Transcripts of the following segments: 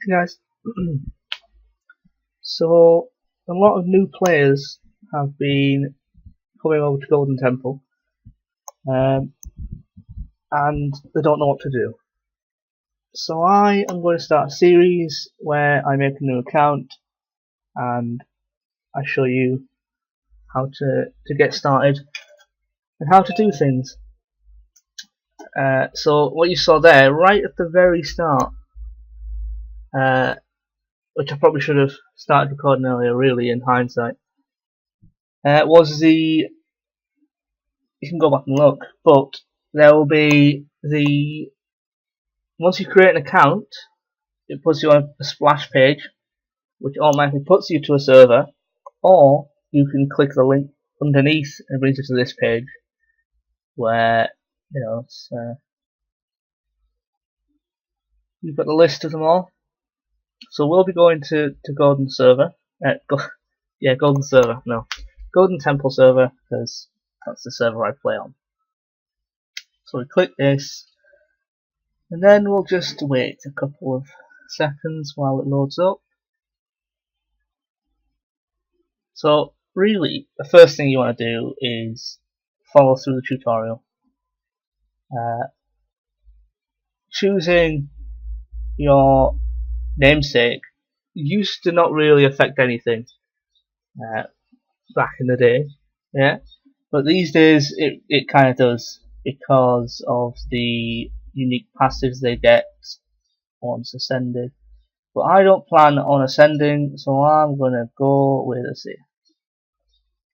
Hey guys, so a lot of new players have been coming over to Golden Temple, um, and they don't know what to do. So I am going to start a series where I make a new account and I show you how to get started and how to do things. So what you saw there, right at the very start, uh, which I probably should have started recording earlier, really, in hindsight, was the. You can go back and look, but there will be the. Once you create an account, it puts you on a splash page, which automatically puts you to a server, or you can click the link underneath and it brings you to this page, where you've got the list of them all. So we'll be going to Golden Server, Golden Server, no, Golden Temple server, because that's the server I play on. So we click this, and then we'll just wait a couple of seconds while it loads up. So really, the first thing you want to do is follow through the tutorial. Choosing your namesake used to not really affect anything back in the day, yeah. But these days it kind of does, because of the unique passives they get once ascended. But I don't plan on ascending, so I'm gonna go with a C.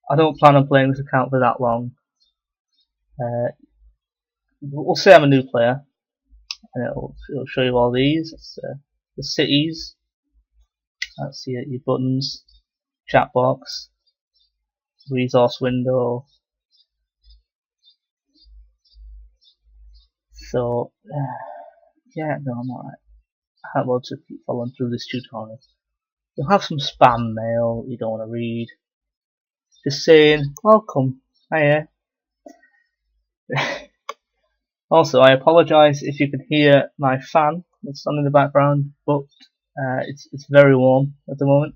I don't plan on playing this account for that long. We'll say I'm a new player, and it'll show you all these. It's, the cities. That's your buttons, chat box, resource window. So yeah, no, I'm alright. I want to keep following through this tutorial. You'll have some spam mail you don't want to read. Just saying, welcome, hiya. Also, I apologise if you can hear my fan that's on in the background, but it's very warm at the moment.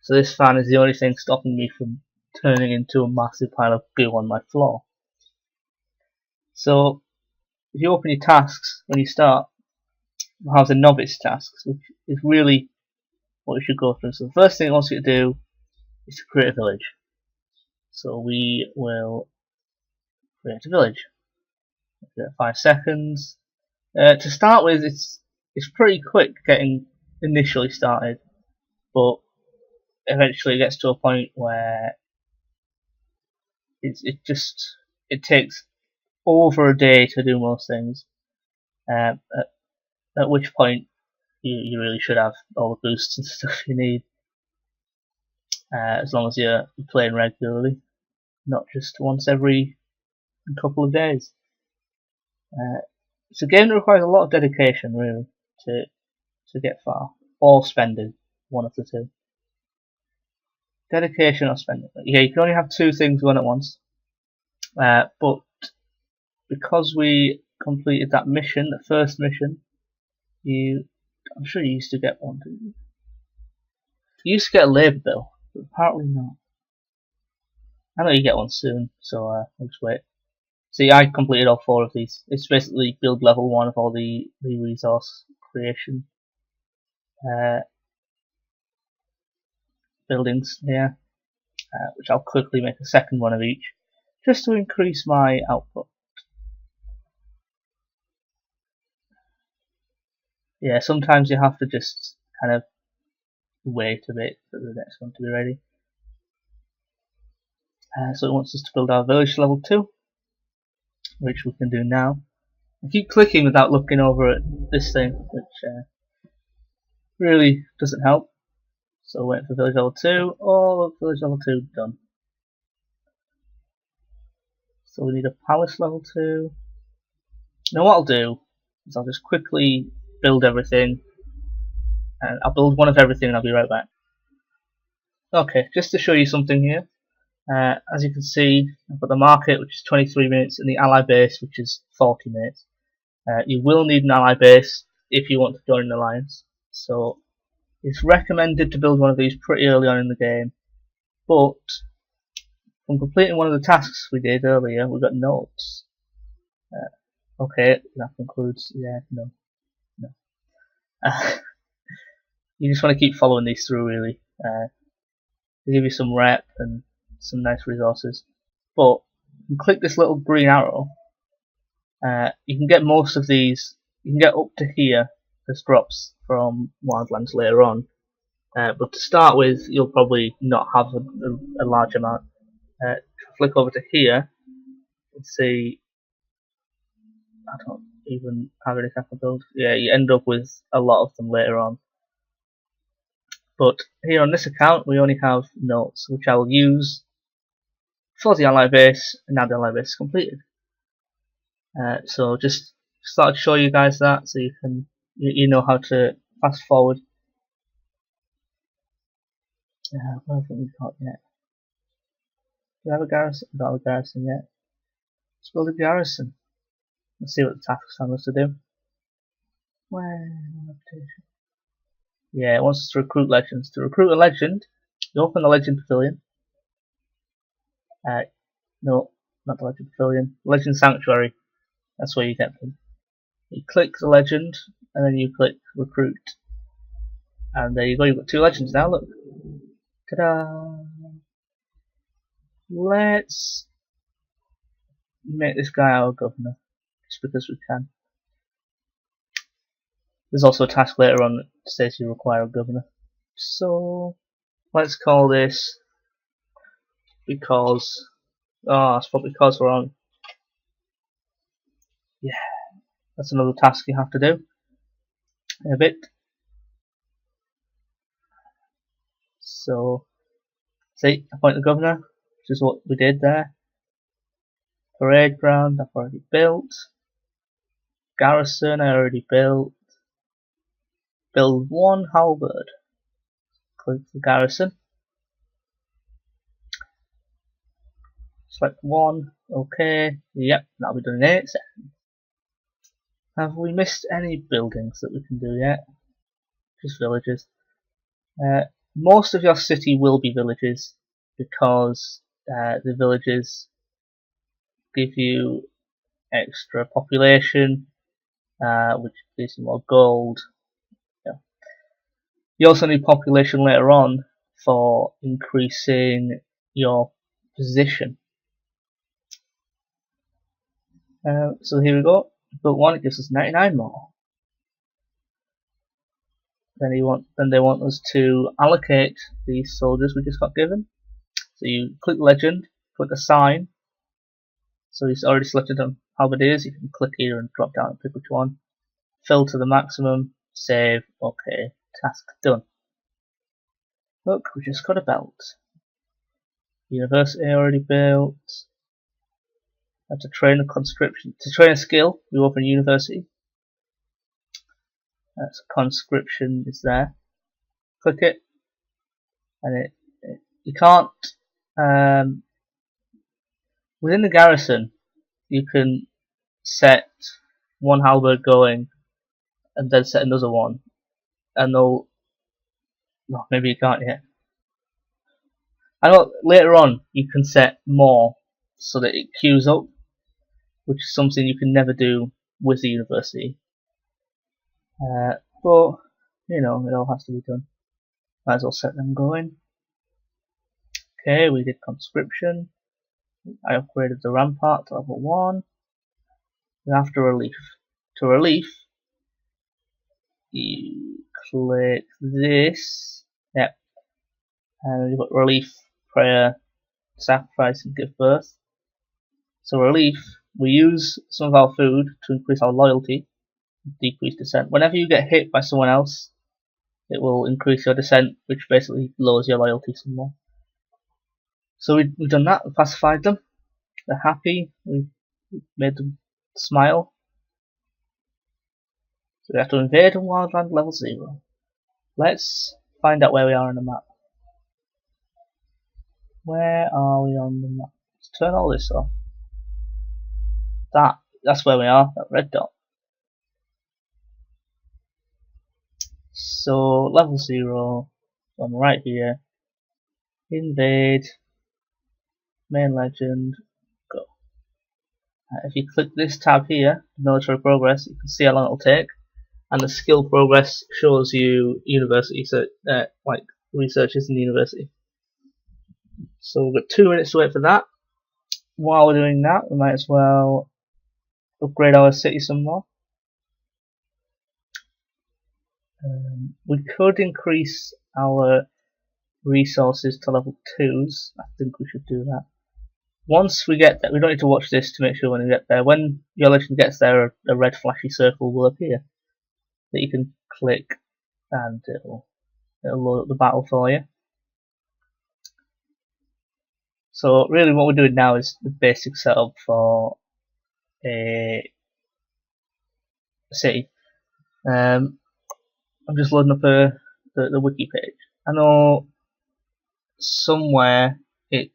So this fan is the only thing stopping me from turning into a massive pile of goo on my floor. So if you open your tasks when you start, you'll have the novice tasks, which is really what you should go through. So the first thing it wants you to do is to create a village. So we will create a village. 5 seconds. To start with, it's pretty quick getting initially started, but eventually it gets to a point where it takes over a day to do most things. At which point you really should have all the boosts and stuff you need, as long as you're playing regularly, not just once every couple of days. It's a game that requires a lot of dedication, really, to get far, or spending, one of the two. Dedication or spending. Yeah, you can only have 2 things going at once. But because we completed that mission, the first mission, I'm sure you used to get one, didn't you? You used to get a labour bill, but apparently not. I know you get one soon, so I'll just wait. See, I completed all 4 of these. It's basically build level 1 of all the resource creation buildings here, which I'll quickly make a second one of each, just to increase my output. Yeah, sometimes you have to just kind of wait a bit for the next one to be ready. So it wants us to build our village level 2, which we can do now. I keep clicking without looking over at this thing, which really doesn't help. So wait for village level 2. All of village level 2 done. So we need a palace level 2. Now what I'll do is I'll just quickly build everything, and I'll build one of everything and I'll be right back. Okay, just to show you something here. As you can see, I've got the market, which is 23 minutes, and the ally base, which is 40 minutes. You will need an ally base if you want to join an alliance. So it's recommended to build one of these pretty early on in the game, but from completing one of the tasks we did earlier, we got notes. Okay, that concludes. Yeah, no. You just want to keep following these through, really. They give you some rep and some nice resources. But you can click this little green arrow. You can get most of these. You can get up to here as drops from Wildlands later on. But to start with, you'll probably not have a large amount. Flick over to here and see. I don't even have any type of build. Yeah, you end up with a lot of them later on. But here on this account, we only have notes, which I will use for the ally base, and now the ally base is completed. So just thought I'd show you guys that, so you know how to fast forward. What haven't we got yet? Do we have a garrison? We don't have a garrison yet. Let's build a garrison. Let's see what the task's telling us to do. Yeah, it wants us to recruit legends. To recruit a legend, you open the legend pavilion. No, not the legend pavilion. Legend sanctuary. That's where you get them. You click the legend, and then you click recruit. And there you go, you've got 2 legends now, look. Ta-da! Let's make this guy our governor, just because we can. There's also a task later on that says you require a governor. So, let's call this because... Oh, that's what because we're on. Yeah, that's another task you have to do in a bit. So, see, appoint the governor, which is what we did there. Parade ground, I've already built. Garrison, I already built. Build 1 halberd. Click the garrison. Select 1. Okay. Yep, that'll be done in 8 seconds. Have we missed any buildings that we can do yet? Just villages. Most of your city will be villages because the villages give you extra population, which gives you more gold. Yeah. You also need population later on for increasing your position. So here we go. Built 1, it gives us 99 more. Then they want us to allocate these soldiers we just got given. So you click legend, click assign. So he's already selected on halberdiers. You can click here and drop down and pick which one. Fill to the maximum. Save. Okay. Task done. Look, we just got a belt. University already built. To train a conscription. To train a skill, you open university. That's conscription is there. Click it, and you can't. Within the garrison, you can set one halberd going, and then set another one, and they'll. No, maybe you can't yet. I know later on you can set more so that it queues up, which is something you can never do with the university. But you know, it all has to be done. Might as well set them going. Okay, we did conscription. I upgraded the rampart to level 1. Then after relief. To relief, you click this. Yep. And you've got relief, prayer, sacrifice, and give birth. So relief, we use some of our food to increase our loyalty, decrease dissent. Whenever you get hit by someone else, it will increase your dissent, which basically lowers your loyalty some more. So we've done that, we pacified them, they're happy, we made them smile. So we have to invade a wildland level 0. Let's find out where we are on the map. Where are we on the map? Let's turn all this off. That's where we are, that red dot. So level 0, on right here, invade, main legend, go. If you click this tab here, military progress, you can see how long it'll take, and the skill progress shows you university, so like researchers in the university. So we've got 2 minutes to wait for that. While we're doing that, we might as well upgrade our city some more. We could increase our resources to level 2s. I think we should do that. Once we get there, we don't need to watch this to make sure when we get there. When your legend gets there, a red flashy circle will appear that you can click and it'll load up the battle for you. So really what we're doing now is the basic setup for a city. I'm just loading up the wiki page. I know somewhere it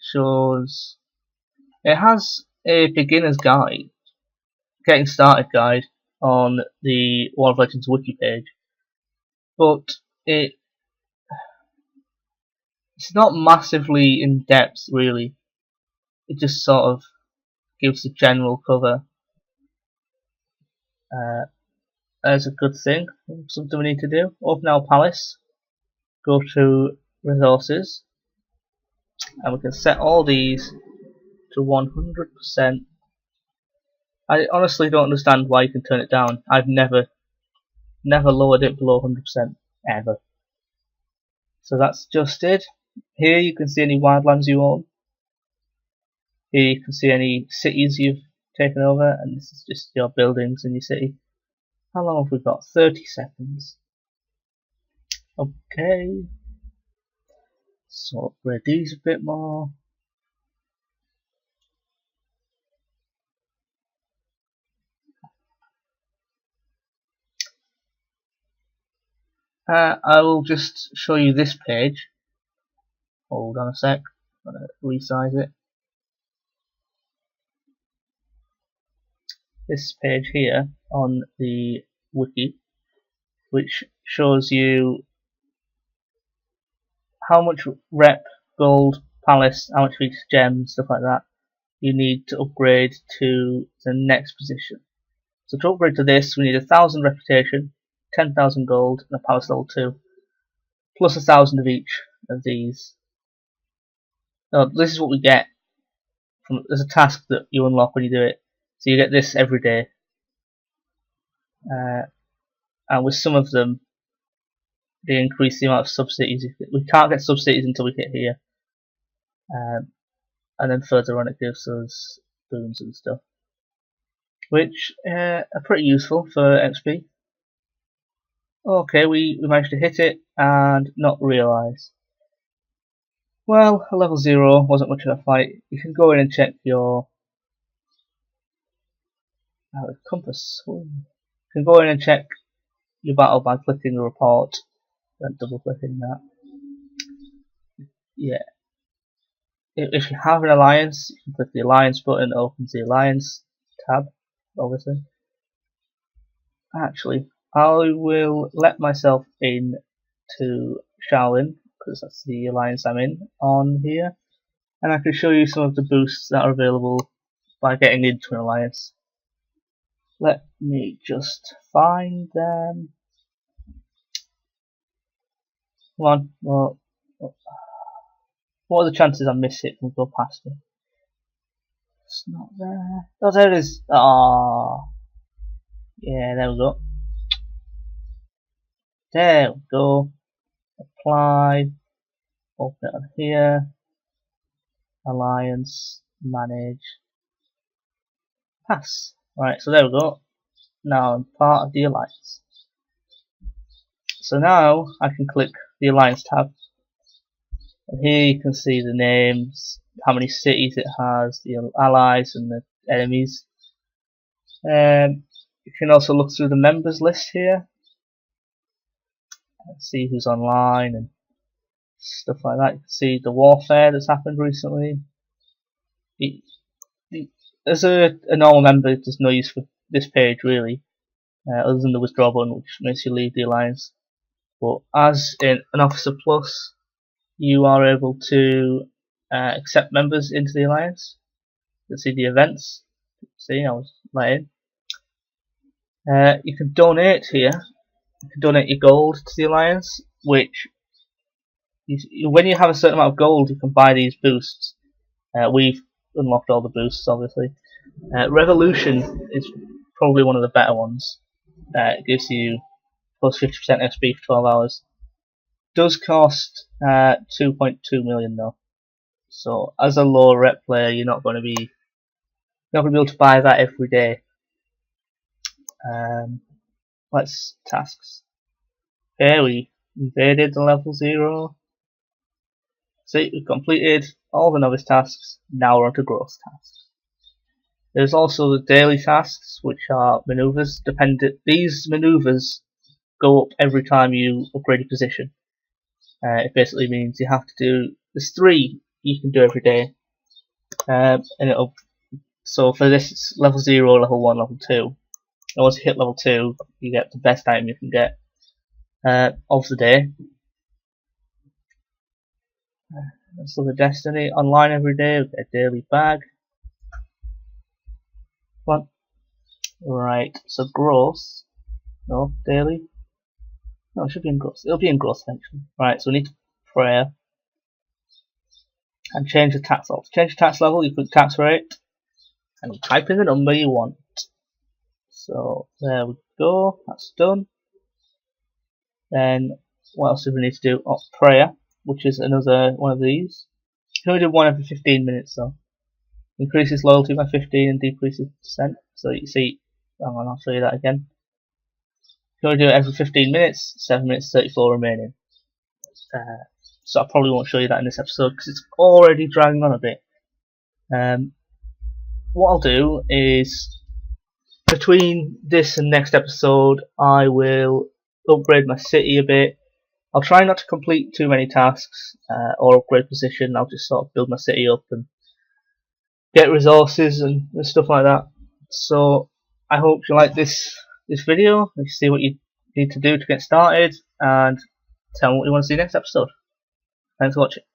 shows it has a beginner's guide, getting started guide on the World of Legends wiki page, but it's not massively in depth really. It just sort of gives a general cover. That's a good thing, something we need to do. Open our palace, go to resources, and we can set all these to 100%. I honestly don't understand why you can turn it down. I've never lowered it below 100% ever. So that's just it. Here you can see any wildlands you own. Here you can see any cities you've taken over, and this is just your buildings in your city. How long have we got? 30 seconds. Okay. So upgrade these a bit more. I will just show you this page. Hold on a sec. I'm going to resize it. This page here on the wiki, which shows you how much rep, gold, palace, how much of each gem, stuff like that, you need to upgrade to the next position. So to upgrade to this, we need 1,000 reputation, 10,000 gold, and a palace level 2, plus 1,000 of each of these. Now, this is what we get. There's a task that you unlock when you do it. So you get this every day. And with some of them, they increase the amount of sub-cities. We can't get sub-cities until we hit here. And then further on it gives us booms and stuff. Which are pretty useful for XP. Okay, we managed to hit it and not realise. Well, level 0 wasn't much of a fight. You can go in and check your compass. You can go in and check your battle by clicking the report and double clicking that. Yeah. If you have an alliance, you can click the alliance button, it opens the alliance tab, obviously. Actually, I will let myself in to Shaolin, because that's the alliance I'm in, on here, and I can show you some of the boosts that are available by getting into an alliance. Let me just find them. Come on, well, what are the chances I miss it and go past it? It's not there. Oh, there it is. Ah, yeah, there we go. There we go. Apply. Open it on here. Alliance. Manage. Pass. Right, so there we go. Now I'm part of the alliance. So now I can click the alliance tab. And here you can see the names, how many cities it has, the allies and the enemies. You can also look through the members list here. See who's online and stuff like that. You can see the warfare that's happened recently. As a normal member, there's no use for this page really. other than the withdraw button, which makes you leave the alliance. But as in an Officer Plus, you are able to accept members into the alliance. You can see the events. See, I was let in. You can donate here. You can donate your gold to the alliance, which when you have a certain amount of gold, you can buy these boosts. We've unlocked all the boosts, obviously. Revolution is probably one of the better ones. It gives you plus 50% XP for 12 hours. Does cost 2.2 million though. So as a low rep player, you're not going to be able to buy that every day. Let's tasks. Okay, we invaded the level 0. See, we've completed all the novice tasks. Now we're on to growth tasks. There's also the daily tasks, which are maneuvers. These maneuvers go up every time you upgrade your position. It basically means you have to do. There's 3 you can do every day, and it'll. So for this, it's level 0, level 1, level 2. And once you hit level 2, you get the best item you can get of the day. Let's look at Destiny. Online every day, we get a daily bag. One. Right, so growth. No, daily. No, it should be in growth. It'll be in growth eventually. Right, so we need to prayer. And change the tax level. To change the tax level, you click tax rate. And you type in the number you want. So, there we go. That's done. Then, what else do we need to do? Oh, prayer, which is another one of these. You can only do one every 15 minutes though. Increases loyalty by 15 and decreases percent. So you see, hang on, I'll show you that again. You can only do it every 15 minutes, 7 minutes 34 remaining. So I probably won't show you that in this episode because it's already dragging on a bit. What I'll do is, between this and next episode, I will upgrade my city a bit. I'll try not to complete too many tasks or upgrade position. I'll just sort of build my city up and get resources and stuff like that. So I hope you like this video. You see what you need to do to get started, and tell me what you want to see next episode. Thanks for watching.